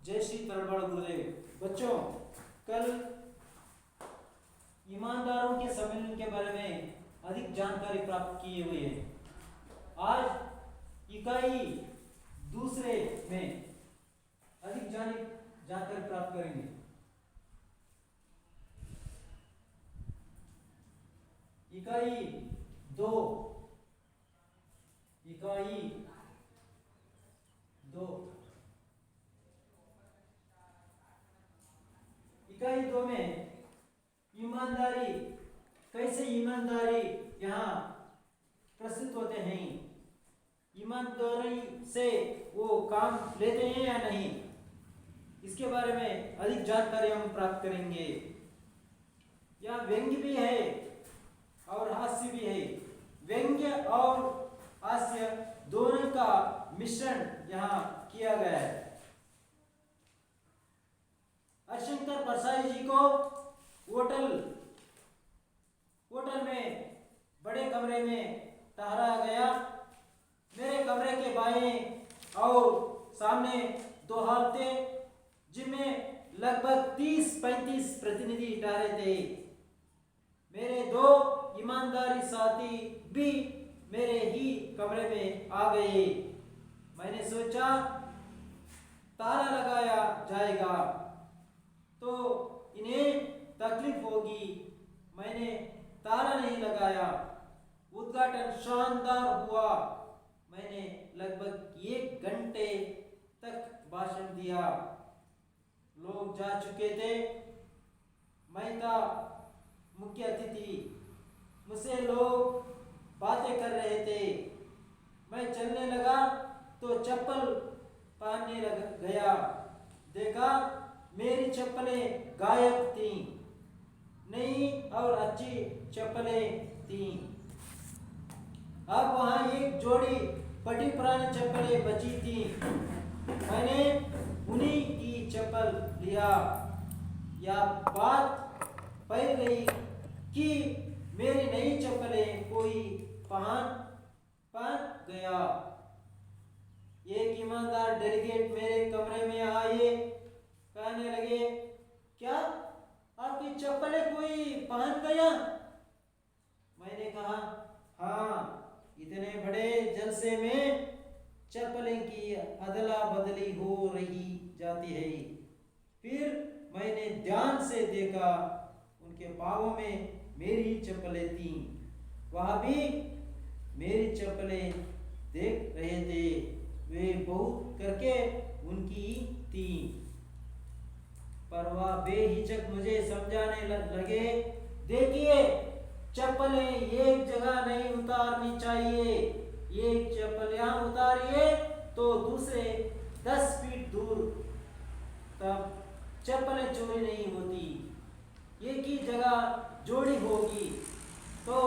जय श्री तरबड़ गुरुदेव। बच्चों, कल ईमानदारों के सम्मेलन के बारे में अधिक जानकारी प्राप्त किए हुए हैं। आज इकाई दूसरे में अधिक जानकारी प्राप्त करेंगे। इकाई दो में ईमानदारी, कैसे ईमानदारी यहाँ प्रस्तुत होते हैं, ईमानदारी से वो काम लेते हैं या नहीं, इसके बारे में अधिक जानकारी हम प्राप्त करेंगे। यहाँ व्यंग्य भी है और हास्य भी है। व्यंग्य और हास्य दोनों का मिश्रण यहाँ किया गया है। हरिशंकर परसाई जी को होटल में बड़े कमरे में ठहराया गया। मेरे कमरे के बाएं और सामने दो हॉल थे, जिनमें लगभग 30-35 प्रतिनिधि ठहरे थे। मेरे दो ईमानदारी साथी भी मेरे ही कमरे में आ गए। मैंने सोचा ताला लगाया जाएगा तो इन्हें तकलीफ होगी। मैंने ताला नहीं लगाया। उद्घाटन शानदार हुआ। मैंने लगभग 1 घंटे तक भाषण दिया। लोग जा चुके थे। मैं था मुख्य अतिथि। मुझसे लोग बातें कर रहे थे। मैं चलने लगा तो चप्पल पहनने लग गया। देखा मेरी चप्पलें गायब थीं। नई और अच्छी चप्पलें थीं। अब वहाँ एक जोड़ी फटी पुरानी चप्पलें बची थीं। मैंने उन्हीं की चप्पल लिया। यह बात फैल गई कि मेरी नई चप्पलें कोई पहन गया। एक ईमानदार डेलीगेट मेरे कमरे में आए, कहने लगे, क्या आपकी चप्पलें कोई पहन गया? मैंने कहा, हाँ, इतने बड़े जलसे में चप्पलें की अदला बदली हो रही जाती है। फिर मैंने ध्यान से देखा, उनके पाँवों में मेरी चप्पलें थीं। वह भी मेरी चप्पलें देख रहे थे। वे बहुत करके उनकी थीं, पर वह बेहिचक मुझे समझाने लगे, देखिए, चप्पलें एक जगह नहीं उतारनी चाहिए। एक चप्पल यहाँ उतारिए तो दूसरे 10 फीट दूर, तब चप्पलें चोरी नहीं होती। एक ही जगह जोड़ी होगी तो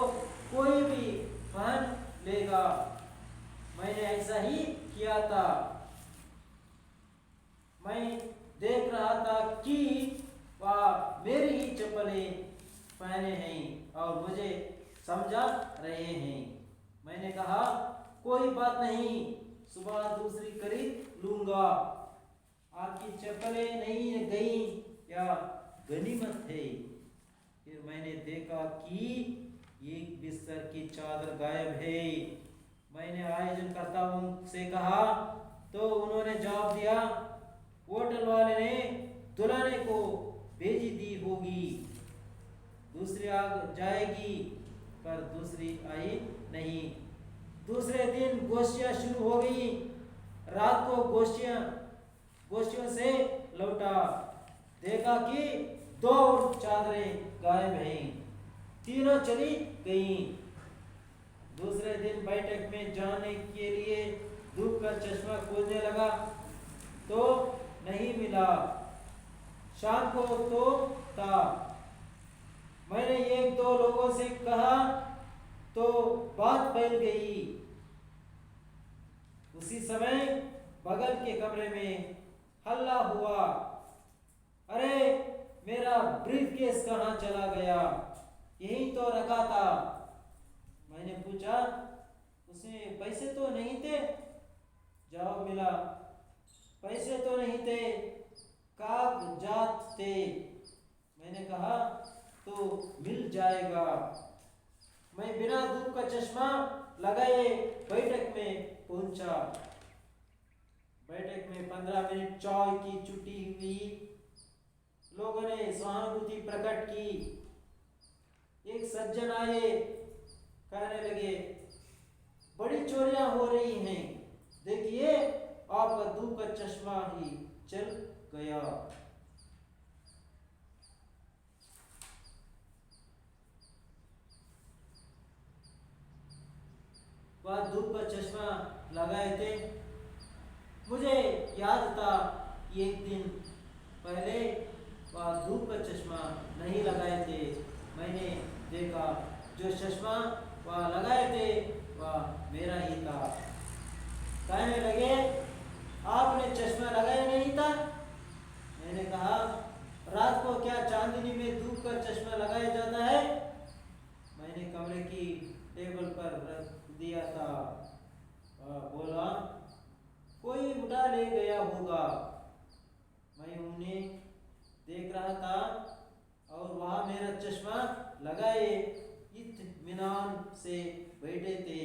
कोई भी पहन लेगा। मैंने ऐसा ही किया था। मैं देख रहा था कि वह मेरी ही चप्पलें पहने हैं और मुझे समझा रहे हैं। मैंने कहा, कोई बात नहीं, सुबह दूसरी खरीद लूंगा। आपकी चप्पलें नहीं गई या गनीमत है। फिर मैंने देखा कि एक बिस्तर की चादर गायब है। मैंने आयोजनकर्ताओं से कहा तो उन्होंने जवाब दिया, होटल वाले ने दुल्हने को भेजी दी होगी। दूसरी आ जाएगी, पर दूसरी आई नहीं। दूसरे दिन गोष्ठियाँ शुरू हो गई। रात को गोष्ठियों से लौटा, देखा कि 2 चादरें गायब हैं। तीनों चली गईं। दूसरे दिन बैठक में जाने के लिए धूप का चश्मा खोजने लगा तो नहीं मिला। शाम को तो था। मैंने 1-2 लोगों से कहा तो बात फैल गई। उसी समय बगल के कमरे में हल्ला हुआ, अरे, मेरा ब्रीफकेस कहाँ चला गया? यहीं तो रखा था। मैंने पूछा, उसमें पैसे तो नहीं थे? जवाब मिला, पैसे तो नहीं थे, कागजात थे। मैंने कहा तो मिल जाएगा। मैं बिना धूप का चश्मा लगाए बैठक में पहुंचा। बैठक में 15 मिनट चाय की छुट्टी हुई। लोगों ने सहानुभूति प्रकट की। एक सज्जन आए, कहने लगे, बड़ी चोरियां हो रही हैं, देखिए आपका धूप का चश्मा ही चल गया। वह धूप का चश्मा लगाए थे। मुझे याद था कि एक दिन पहले वह धूप का चश्मा नहीं लगाए थे। मैंने देखा जो चश्मा वह लगाए थे वह मेरा ही था। कहने लगे, आपने चश्मा लगाया नहीं था? मैंने कहा, रात को क्या चांदनी में धूप का चश्मा लगाया जाता है? मैंने कमरे की टेबल पर रख दिया था। बोला, कोई उठा ले गया होगा। मैं उन्हें देख रहा था और वहाँ मेरा चश्मा लगाए इत्मीनान से बैठे थे।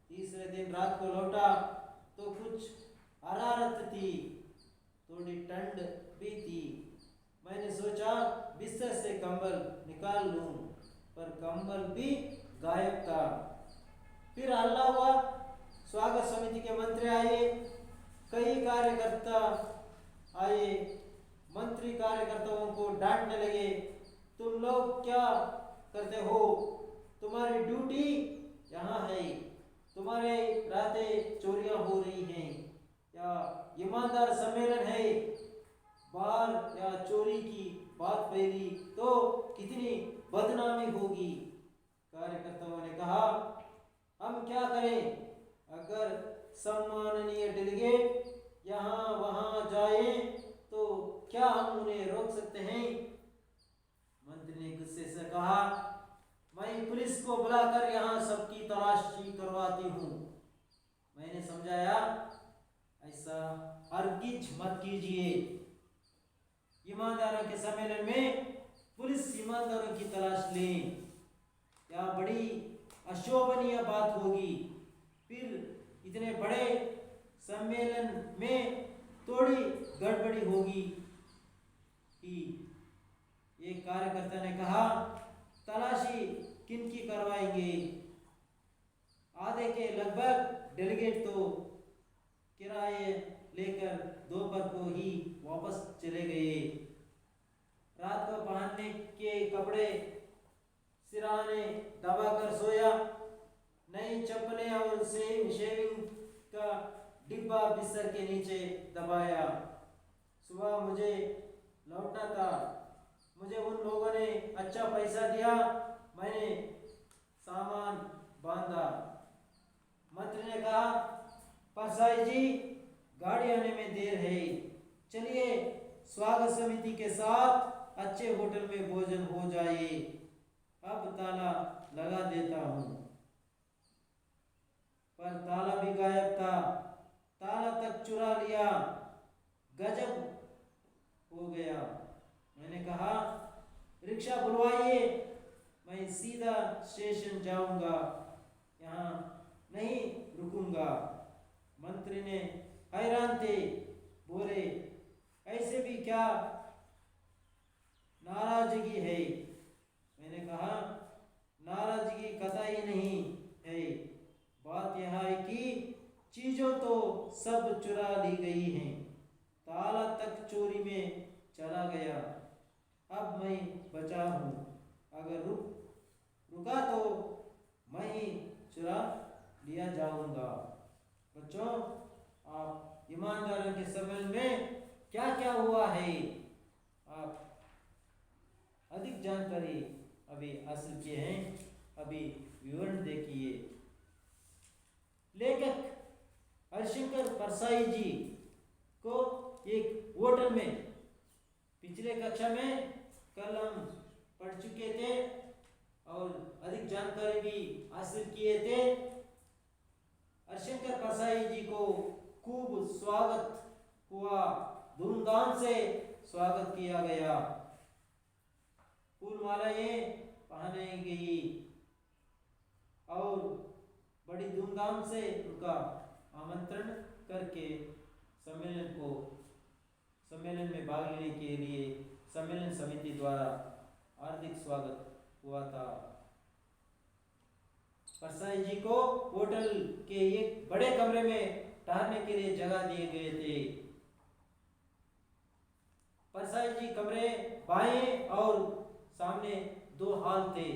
तीसरे दिन रात को लौटा तो कुछ हरारत थी, थोड़ी ठंड भी थी। मैंने सोचा बिस्तर से कंबल निकाल लूं, पर कंबल भी गायब था। फिर हल्ला हुआ। स्वागत समिति के मंत्री आए, कई कार्यकर्ता आए। मंत्री कार्यकर्ताओं को डांटने लगे, तुम लोग क्या करते हो? तुम्हारी ड्यूटी यहाँ है। तुम्हारे रातें चोरियां हो रही हैं या ईमानदार सम्मेलन है। बार या चोरी की बात फैली तो कितनी बदनामी होगी। कार्यकर्ताओं ने कहा, हम क्या करें? अगर सम्माननीय डेलीगेट यहाँ वहाँ जाए तो क्या हम उन्हें रोक सकते हैं? मंत्री ने गुस्से से कहा, मैं पुलिस को बुलाकर यहाँ सबकी तलाशी करवाती हूँ। मैंने समझाया, ऐसा हरगिज मत कीजिए। ईमानदारों के सम्मेलन में पुलिस ईमानदारों की तलाश ले, यह बड़ी अशोभनीय बात होगी। फिर इतने बड़े सम्मेलन में थोड़ी गड़बड़ी होगी। कि एक कार्यकर्ता ने कहा, तलाशी किन की करवाएंगे? आधे के लगभग डेलीगेट तो किराए लेकर दोपहर को ही वापस चले गए। रात को पहनने के कपड़े सिरहाने दबाकर सोया। नई चप्पलें और शेविंग का डिब्बा बिस्तर के नीचे दबाया। सुबह मुझे लौटना था। मुझे उन लोगों ने अच्छा पैसा दिया। मैंने सामान बांधा। मंत्री ने कहा, परसाई जी, गाड़ी आने में देर है, चलिए स्वागत समिति के साथ अच्छे होटल में भोजन हो जाए। अब ताला लगा देता हूँ। पर ताला भी गायब था। ताला तक चुरा लिया। गजब हो गया। मैंने कहा, रिक्शा बुलवाइए, मैं सीधा स्टेशन जाऊंगा, यहाँ नहीं रुकूंगा। मंत्री ने हैरान थे, बोले, ऐसे भी क्या नाराजगी है? मैंने कहा, नाराजगी कतई नहीं है। बात यह है कि चीज़ों तो सब चुरा ली गई हैं, ताला तक चोरी में चला गया। अब मैं बचा हूँ, अगर रुका तो मैं ही चुरा लिया जाऊंगा। बच्चों, आप ईमानदारों के सम्मेलन में क्या क्या हुआ है, आप अधिक जानकारी अभी हासिल किए हैं। अभी विवरण देखिए। लेखक हरिशंकर परसाई जी को एक होटल में पिछले कक्षा में कल हम पढ़ चुके थे और अधिक जानकारी भी हासिल किए थे। हरिशंकर परसाई जी को खूब स्वागत हुआ, धूमधाम से स्वागत किया गया। फूल मालाएं पहनाई गई और बड़ी धूमधाम से उनका आमंत्रण करके सम्मेलन में भाग लेने के लिए सम्मेलन समिति द्वारा हार्दिक स्वागत हुआ था। परसाई जी को होटल के एक बड़े कमरे में ठहरने के लिए जगह दिए गए थे। परसाई जी कमरे बाएं और सामने 2 हॉल थे,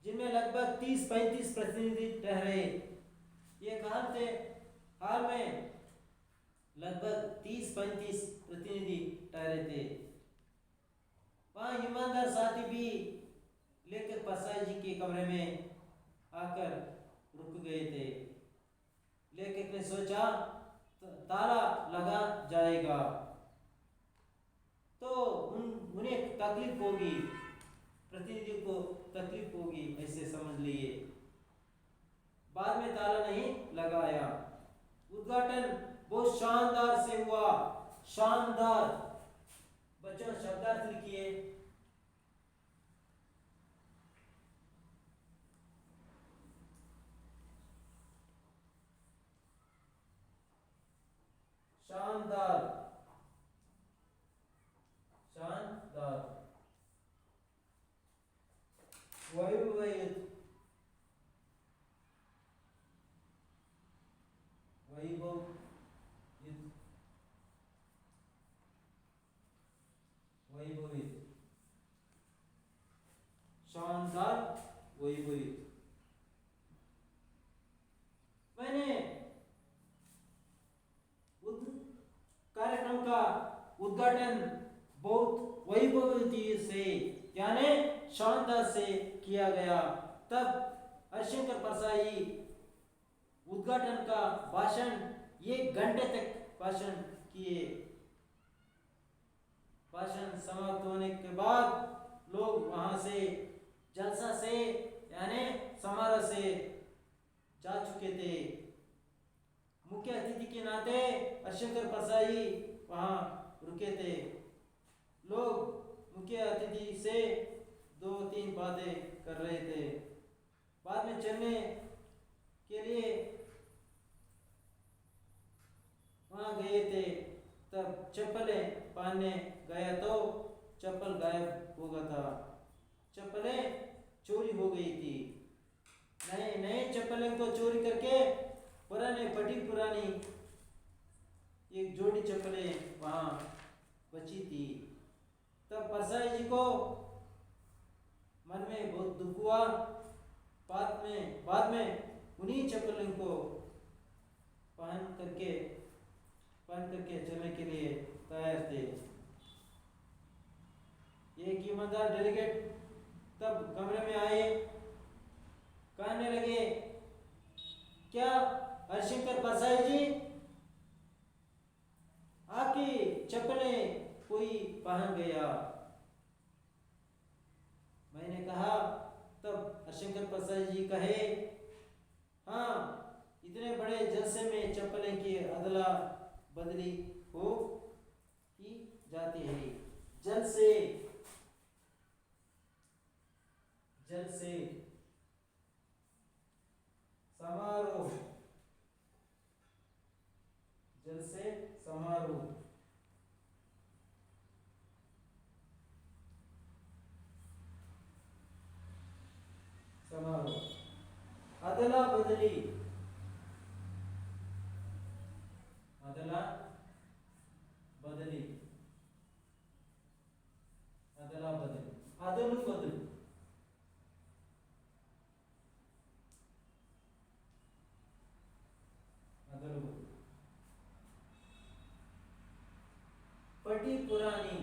जिनमें लगभग 30-35 प्रतिनिधि ठहरे। ये हाल में लगभग 30-35 प्रतिनिधि ठहरे थे। वहाँ ईमानदार साथी भी लेकर परसाई जी के कमरे में आकर रुक गए थे। लेखक ने सोचा ताला लगा जाएगा तो उन्हें तकलीफ होगी, प्रतिनिधियों को तकलीफ होगी, ऐसे समझ लिए। बाद में ताला नहीं लगाया। उद्घाटन बहुत शानदार से हुआ। शानदार, बच्चों शब्दार्थ लिखिए। शानदार, शानदार, वैभवयुत, वैभवयुत, शानदार, वैभवयुत। मैंने कार्यक्रम का उद्घाटन बहुत वैभवयुति से यानी शानदार से किया गया। तब हरिशंकर परसाई उद्घाटन का भाषण 1 घंटे तक भाषण किए। भाषण समाप्त होने के बाद लोग वहां से जलसा से यानी समारोह से जा चुके थे। मुख्य अतिथि के नाते हरिशंकर परसाई वहां रुके थे। लोग मुख्य अतिथि से 2-3 बातें कर रहे थे। बाद में चलने के लिए वहां गए थे। तब चप्पलें पहनने गया तो चप्पल गायब हो गया था। चप्पलें चोरी हो गई थी। नए चप्पलें को चोरी करके पुरानी एक जोड़ी चप्पलें वहां बची थी। तब परसाई जी को मन में बहुत दुख हुआ। बाद में उन्हीं चप्पलों को पहन करके चलने के लिए तैयार थे। एक ईमानदार डेलीगेट तब कमरे में आए, कहने लगे, क्या हरिशंकर परसाई जी, आपकी चप्पलें कोई पहन गया? मैंने कहा, तब हरिशंकर परसाई जी कहे, हाँ, इतने बड़े जलसे में चप्पलें की अदला बदली हो की जाती है। जलसे समारोह, जलसे समारोह, अदला बदली, अदला बदली, अदला बदली, अदलू बदलू, अदलू बदलू, पटी पुरानी,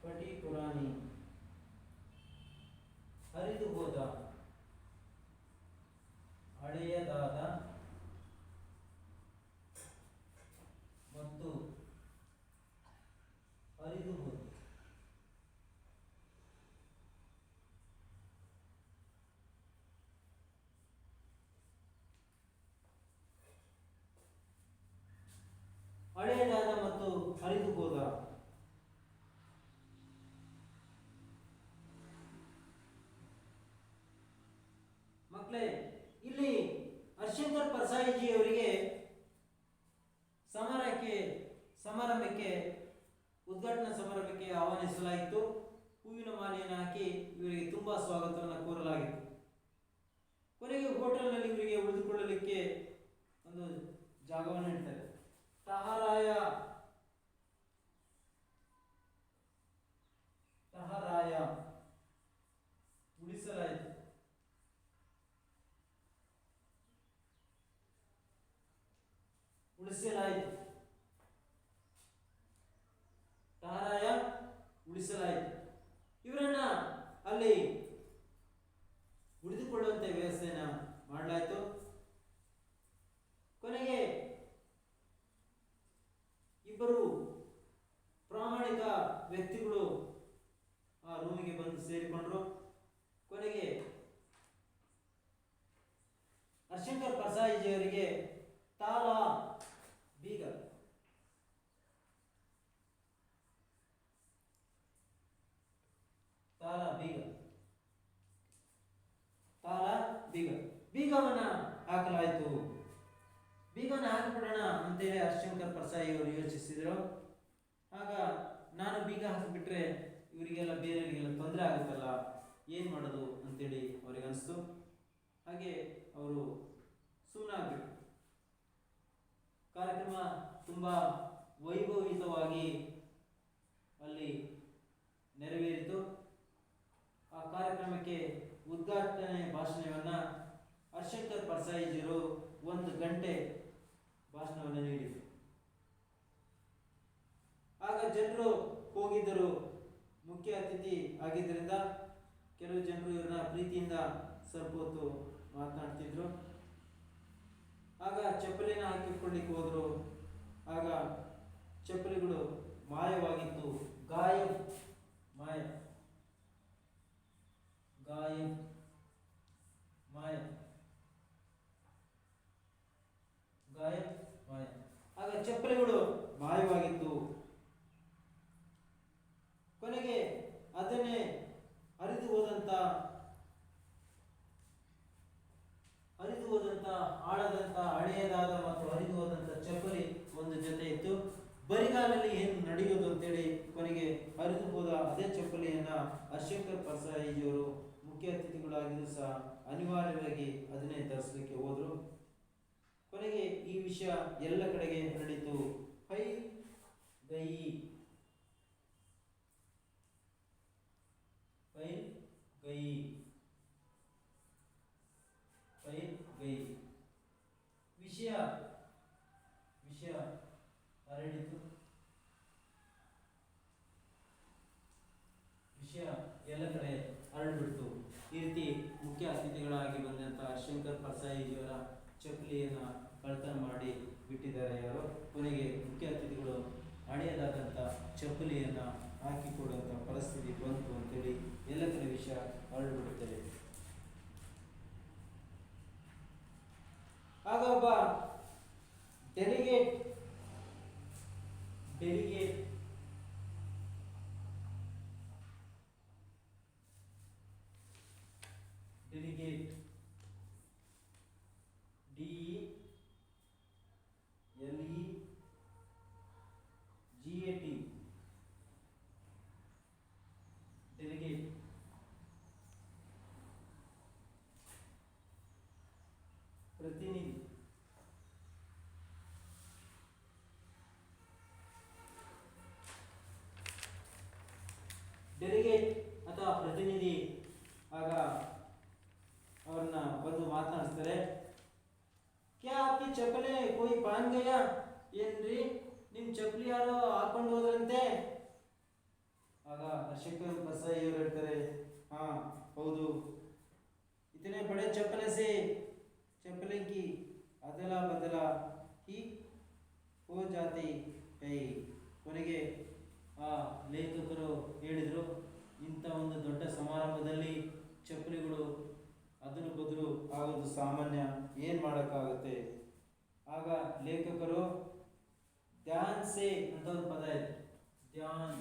पटी पुरानी, हरिदु होदा, ಹಳೆಯದಾದ ಮತ್ತು ಹಳೆಯದಾದ ಮತ್ತು ಹರಿದು ಹೋದ. ಮಕ್ಕಳೇ, ಇಲ್ಲಿ ಹರ್ಷಂಕರ್ ಪರ್ಸಾಯಿಜಿ ಅವರಿಗೆ ಸಮಾರಂಭಕ್ಕೆ ಉದ್ಘಾಟನಾ ಸಮಾರಂಭಕ್ಕೆ ಆಹ್ವಾನಿಸಲಾಯಿತು. ಹೂವಿನ ಮಾಲೆಯನ್ನು ಹಾಕಿ ಇವರಿಗೆ ತುಂಬಾ ಸ್ವಾಗತವನ್ನು ಕೋರಲಾಗಿತ್ತು. ಕೊನೆಗೆ ಹೋಟೆಲ್ನಲ್ಲಿ ಇವರಿಗೆ ಉಳಿದುಕೊಳ್ಳಲಿಕ್ಕೆ ಒಂದು ಜಾಗವನ್ನು ಇಡ್ತಾರೆ. ಟಹರಾಯ ಉಳಿಸಲಾಯಿತು. ಟಹರಾಯ ಉಳಿಸಲಾಯಿತು. ಇವರನ್ನ ಅಲ್ಲಿ ಉಳಿದುಕೊಳ್ಳುವಂತೆ ವ್ಯವಸ್ಥೆಯನ್ನ ಮಾಡಲಾಯಿತು. ಕೊನೆಗೆ ಇಬ್ಬರು ಪ್ರಾಮಾಣಿಕ ವ್ಯಕ್ತಿಗಳು ಆ ರೂಮಿಗೆ ಬಂದು ಸೇರಿಕೊಂಡ್ರು. ಕೊನೆಗೆ ಹರ್ಷಂಕರ್ ಪರ್ಸಾಯಿಜಿ ಅವರಿಗೆ ತಾಳ ಬೀಗ ಬೀಗವನ್ನ ಹಾಕಲಾಯಿತು. ಬೀಗವನ್ನ ಹಾಕಿಬಿಡೋಣ ಅಂತೇಳಿ ಹರ್ಷಂಕರ್ ಪರ್ಸಾಯಿ ಅವರು ಯೋಚಿಸಿದ್ರು. ಆಗ ನಾನು ಬೀಗ ಹಾಕಿಬಿಟ್ರೆ ಇವರಿಗೆಲ್ಲ ಬೇರೆಯವರಿಗೆಲ್ಲ ತೊಂದರೆ ಆಗುತ್ತಲ್ಲ, ಏನು ಮಾಡೋದು ಅಂತೇಳಿ ಅವ್ರಿಗೆ ಅನಿಸ್ತು. ಹಾಗೆ ಅವರು ಸುಮ್ಮನಾಗಬೇಕು. ಕಾರ್ಯಕ್ರಮ ತುಂಬ ವೈಭವಯುತವಾಗಿ ಅಲ್ಲಿ ನೆರವೇರಿತು. ಆ ಕಾರ್ಯಕ್ರಮಕ್ಕೆ ಉದ್ಘಾಟನೆ ಭಾಷಣವನ್ನ ಹರ್ಷಂಕರ್ ಪರ್ಸಾಯಿಜಿಯವರು 1 ಗಂಟೆ ಭಾಷಣವನ್ನು ನೀಡಿದರು. ಆಗ ಜನರು ಹೋಗಿದ್ದರು. ಮುಖ್ಯ ಅತಿಥಿ ಆಗಿದ್ದರಿಂದ ಕೆಲವು ಜನರು ಇವರನ್ನ ಪ್ರೀತಿಯಿಂದ ಸ್ವಲ್ಪ ಹೊತ್ತು ಮಾತನಾಡ್ತಿದ್ರು. ಆಗ ಚಪ್ಪಲಿನ ಹಾಕಿಕೊಳ್ಳಿಕ್ಕೆ ಹೋದ್ರು. ಆಗ ಚಪ್ಪಲಿಗಳು ಮಾಯವಾಗಿತ್ತು. ಗಾಯಬ್ ಮಾಯ. ಆಗ ಚಪ್ಪಲಿಗಳು ಮಾಯವಾಗಿತ್ತು. ಕೊನೆಗೆ ಅದನ್ನೇ ಹರಿದು ಹೋದಂತ ಆಳದಂತ ಹಳೆಯದಾದ ಮತ್ತು ಹರಿದು ಹೋದಂತ ಚಪ್ಪಲಿ ಒಂದು ಜೊತೆ ಇತ್ತು. ಬರಿಗಾಲಲ್ಲಿ ಏನು ನಡೆಯೋದು ಅಂತೇಳಿ ಕೊನೆಗೆ ಹರಿದು ಹೋದ ಅದೇ ಚಪ್ಪಲಿಯನ್ನ ಹರ್ಷಂಕರ್ ಪರ್ಸಾಯಿಜಿಯವರು ಮುಖ್ಯ ಅತಿಥಿಗಳಾಗಿದ್ದು ಸಹ ಅನಿವಾರ್ಯವಾಗಿ ಅದನ್ನೇ ಧರಿಸಲಿಕ್ಕೆ ಹೋದ್ರು. ಕೊನೆಗೆ ಈ ವಿಷಯ ಎಲ್ಲ ಕಡೆಗೆ ಹರಡಿತು. ಹೈ ಗೈ ವಿಷಯ ಹರಡಿತು. ವಿಷಯ ಎಲ್ಲ ಕಡೆ ಹರಡಿಬಿಡ್ತು. ಈ ರೀತಿ ಮುಖ್ಯ ಅತಿಥಿಗಳಾಗಿ ಬಂದಂತಹ ಹರ್ಷಂಕರ್ ಪರ್ಸಾಯಿಜಿಯವರ ಚಪ್ಪಲಿಯನ್ನ ಕಳ್ತನ ಮಾಡಿ ಬಿಟ್ಟಿದ್ದಾರೆ ಅವರು. ಕೊನೆಗೆ ಮುಖ್ಯ ಅತಿಥಿಗಳು ಹಳೆಯದಾದಂಥ ಚಪ್ಪಲಿಯನ್ನ ಹಾಕಿಕೊಡುವಂಥ ಪರಿಸ್ಥಿತಿ ಬಂತು ಅಂತೇಳಿ ಎಲ್ಲ ಕಡೆ ವಿಷಯ ಹರಡಿಬಿಡುತ್ತದೆ. ಆಗ ಒಬ್ಬ ಡೆಲಿಗೇಟ್ ಡೆಲಿಗೇಟ್ ಪ್ರತಿನಿಧಿ ಅಥವಾ ಪ್ರತಿನಿಧಿ ಆಗ ಅವ್ರನ್ನ ಬಂದು ಮಾತನಾಡಿಸ್ತಾರೆ. ಕ್ಯಾ ಆಪ್ಕಿ ಚಪ್ಪಲಿ ಕೋಯಿ ಪಾನ್ ಗಯಾ? ಏನ್ರಿ ನಿಮ್ ಚಪ್ಪಲಿ ಯಾರೋ ಹಾಕೊಂಡು ಹೋದ್ರಂತೆ? ಆಗ ಹರ್ಷಂಕರ್ ಪರ್ಸಾಯಿ ಅವರು ಹೇಳ್ತಾರೆ, ಹಾ ಹೌದು, ಇತನೆ ಬಡೆ ಚಪ್ಪಲೆ ಸೆ ಚಪ್ಪಲೆ ಕಿ ಅದಲಾ ಬದಲಾ ಹಿ ಹೋ ಜಾತಿ ಹೈ. ಕೊನೆಗೆ ಆ ಲೇಖಕರು ಹೇಳಿದರು, ಇಂಥ ಒಂದು ದೊಡ್ಡ ಸಮಾರಂಭದಲ್ಲಿ ಚಪ್ಪಲಿಗಳು ಅದಲು ಬದಲು ಆಗೋದು ಸಾಮಾನ್ಯ, ಏನು ಮಾಡೋಕ್ಕಾಗುತ್ತೆ. ಆಗ ಲೇಖಕರು ಧ್ಯಾನ್ ಸೆ ಅಂತ ಒಂದು ಪದ ಇದೆ. ಧ್ಯಾನ್,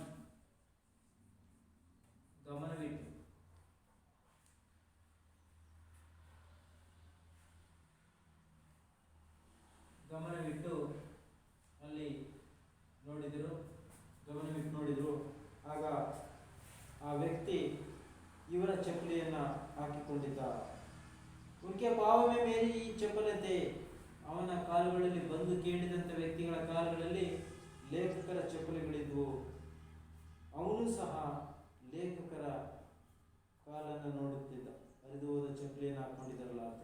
ಗಮನವಿಟ್ಟು. ಗಮನವಿಟ್ಟು ಅಲ್ಲಿ ನೋಡಿದರು, ಗಮನವಿಟ್ಟು ನೋಡಿದರು. ಆಗ ಆ ವ್ಯಕ್ತಿ ಇವರ ಚಪ್ಪಲಿಯನ್ನು ಹಾಕಿಕೊಂಡಿದ್ದ. ಉನ್ಕೆ ಪಾವ ಮೇ ಮೇರಿ ಚಪ್ಪಲತೆ, ಅವನ ಕಾಲುಗಳಲ್ಲಿ ಬಂದು ಕೇಳಿದಂಥ ವ್ಯಕ್ತಿಗಳ ಕಾಲುಗಳಲ್ಲಿ ಲೇಖಕರ ಚಪ್ಪಲಿಗಳಿದ್ವು. ಅವನು ಸಹ ಲೇಖಕರ ಕಾಲನ್ನು ನೋಡುತ್ತಿದ್ದ. ಹರಿದು ಹೋದ ಚಪ್ಪಲಿಯನ್ನು ಹಾಕೊಂಡಿದ್ದಾರಲ್ಲ ಅಂತ.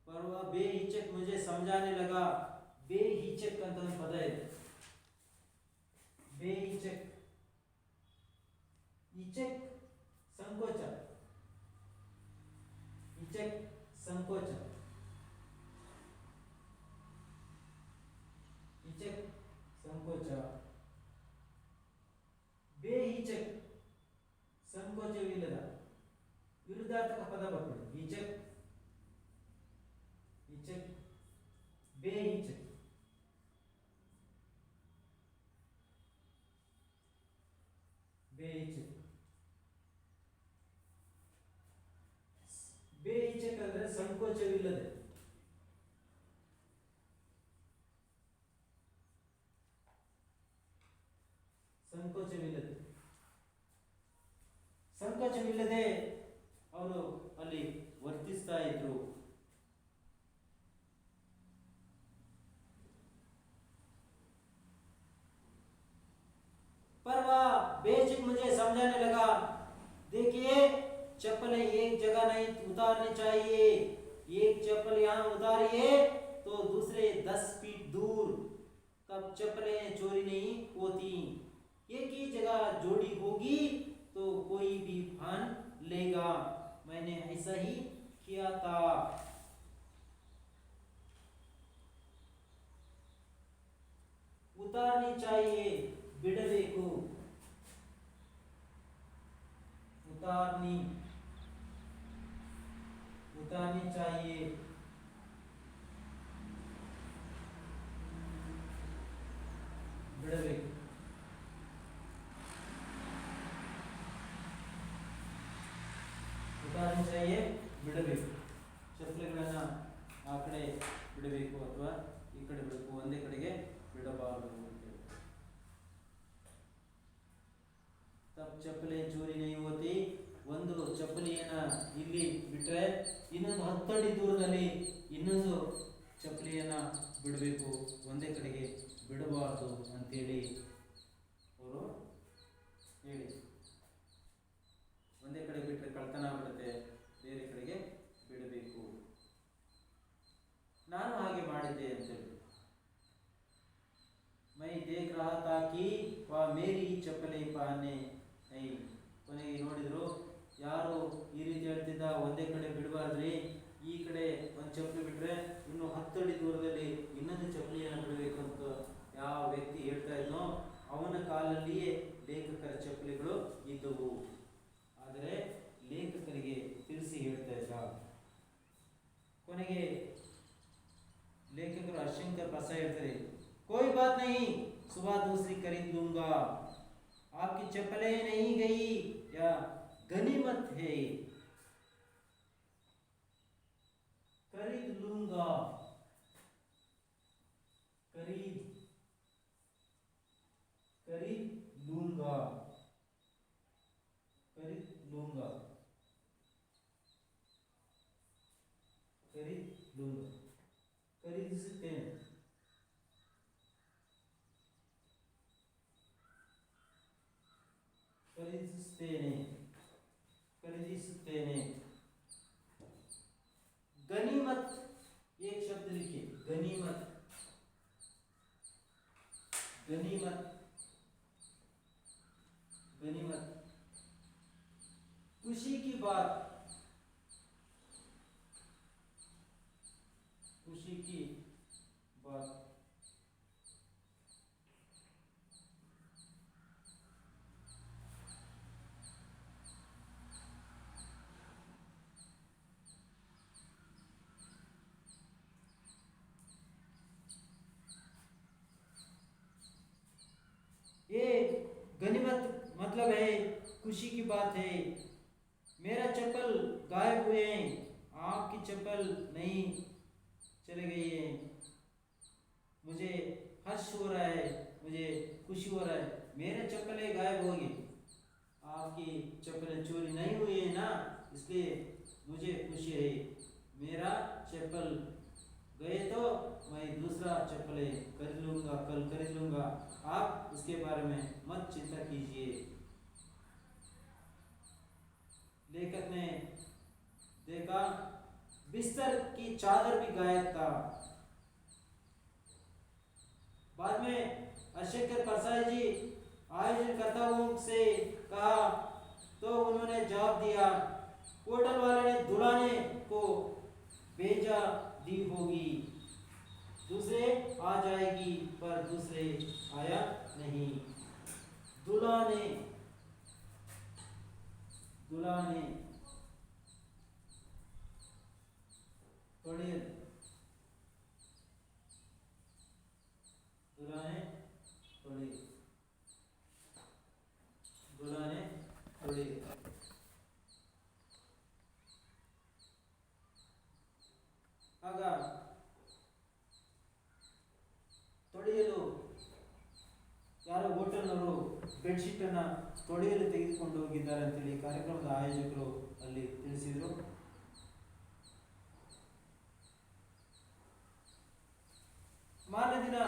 ಪರ್ವ ಬೇಹಿಚಕ್ ಮುಜೆ ಸಮझाने लगा. ಬೇಹಿಚಕ್ ಅಂತ ಒಂದು ಪದ ಇದೆ. ಬೇಹಿಚಕ್, ಇಚಕ್ ಸಂಕೋಚ, ಇಚಕ್ ಸಂಕೋಚ, ಇಚಕ್ ಸಂಕೋಚ. ಬೇಹಿಚಕ್ ಸಂಕೋಚವಿಲ್ಲದ, ವಿರುದ್ಧಾರ್ಥಕ ಪದ ಬರ್ತದೆ. ಹಿಚಕ್, ಹಿಚಕ್, ಬೇಹಿಚಕ್. ಬೇಹಿಚಕ್, ಬೇಹಿಚಕ್ ಅಂದ್ರೆ ಸಂಕೋಚವಿಲ್ಲದೆ. ಸಂಕೋಚವಿಲ್ಲದೆ, ಸಂಕೋಚವಿಲ್ಲದೆ ಅವರು ಅಲ್ಲಿ ವರ್ತಿಸ್ತಾ ಇದ್ರು. पर वह बेझिझक मुझे समझाने लगा, देखिए चप्पलें एक जगह नहीं उतारनी चाहिए. एक चप्पल यहाँ उतारिए तो दूसरे 10 फीट दूर तब चप्पलें चोरी नहीं होती. एक ही जगह जोड़ी होगी तो कोई भी फान लेगा. मैंने ऐसा ही किया था. उतारनी चाहिए, बिडबेकु. उतारनी, उतारनी चाहिए, बिडबेकु. उतारनी चाहिए, बिडबेकु. ಚಪ್ಪಲಿಗಳನ್ನು ಆ ಕಡೆ ಬಿಡಬೇಕು ಅಥವಾ ಈ ಕಡೆ ಬಿಡಬೇಕು, ಒಂದೇ ಕಡೆಗೆ ಬಿಡಬಾರದು. ತಬ್ ಚಪ್ಪಲಿ ಚೋರಿ ನಹೀ ಹೋತಿ. ಒಂದು ಚಪ್ಪಲಿಯನ್ನ ಇಲ್ಲಿ ಬಿಟ್ರೆ ಇನ್ನೊಂದು 10 ಅಡಿ ದೂರದಲ್ಲಿ ಇನ್ನೊಂದು ಚಪ್ಪಲಿಯನ್ನ ಬಿಡಬೇಕು, ಒಂದೇ ಕಡೆಗೆ ಬಿಡಬಾರದು ಅಂತೇಳಿ ಅವರು ಹೇಳಿ. ಒಂದೇ ಕಡೆ ಬಿಟ್ಟರೆ ಕಳ್ತನ ಆಗ್ಬಿಡುತ್ತೆ, ಬೇರೆ ಕಡೆಗೆ ಬಿಡಬೇಕು. ನಾನು ಹಾಗೆ ಮಾಡಿದ್ದೆ ಅಂತೇಳಿ. मैं देख रहा था कि वह मेरी चप्पलें पहने नहीं. ಕೊನೆಗೆ ನೋಡಿದ್ರು ಯಾರು ಈ ರೀತಿ ಹೇಳ್ತಿದ್ದ, ಒಂದೇ ಕಡೆ ಬಿಡಬಾರ್ದ್ರಿ, ಈ ಕಡೆ ಒಂದು ಚಪ್ಪಲಿ ಬಿಟ್ರೆ ಇನ್ನು 10 ಅಡಿ ದೂರದಲ್ಲಿ ಇನ್ನೊಂದು ಚಪ್ಪಲಿಯನ್ನು ಬಿಡಬೇಕು ಅಂತ ಯಾವ ವ್ಯಕ್ತಿ ಹೇಳ್ತಾ ಇದ್ನೋ ಅವನ ಕಾಲಲ್ಲಿಯೇ ಲೇಖಕರ ಚಪ್ಪಲಿಗಳು ಇದ್ದವು. ಆದರೆ ಲೇಖಕರಿಗೆ ತಿಳಿಸಿ ಹೇಳ್ತಾ ಇದ್ದ. ಕೊನೆಗೆ ಲೇಖಕರು ಹರ್ಷಂಕರ್ ಪ್ರಸಾದ್ ಹೇಳ್ತಾರೆ, कोई बात नहीं, सुबह दूसरी खरीद लूंगा. आपकी चप्पलें नहीं गई या गनीमत है. खरीद लूंगा, खरीद, खरीद लूंगा, खरीद लूंगा, खरीद लूंगा. खरीद सकते हैं, ಖರೀದಿಸುತ್ತೇನೆ, ಖರೀದಿಸುತ್ತೇನೆ. ಗನಿಮತ್ एक शब्द लिखिए, गनीमत, गनीमत, गनीमत. खुशी की बात, खुशी की बात. खुशी की बात है। मेरा चप्पल गायब हुए हैं, आपकी चप्पल नहीं चली गई है। मुझे हर्ष हो रहा है, मुझे खुशी हो रहा है, मेरे चप्पलें गायब हो गई। आपकी चप्पलें चोरी नहीं हुई है ना, इसलिए मुझे खुशी है। मेरा चप्पल गए तो मैं दूसरा चप्पलें खरीद लूँगा, कल खरीद लूँगा। आप उसके बारे में मत चिंता कीजिए। लेखक ने देखा बिस्तर की चादर भी गायब था। बाद में अशेखर परसाई जी आयोजनकर्ताओं से कहा तो उन्होंने जवाब दिया, होटल वाले ने दुलाने को भेजा दी होगी, दूसरे आ जाएगी, पर दूसरे आया नहीं। दुलाने दुलाने थोड़ी दुलाने थोड़ी दुलाने थोड़ी ಆಗ ತೊಳೆಯಲು ಯಾರೋ ಹೋಟೆಲ್ನವರು ಬೆಡ್ಶೀಟನ್ನು ತೊಳೆಯಲು ತೆಗೆದುಕೊಂಡು ಹೋಗಿದ್ದಾರೆ ಅಂತೇಳಿ ಕಾರ್ಯಕ್ರಮದ ಆಯೋಜಕರು ಅಲ್ಲಿ ತಿಳಿಸಿದರು. ಮಾರನೇ ದಿನ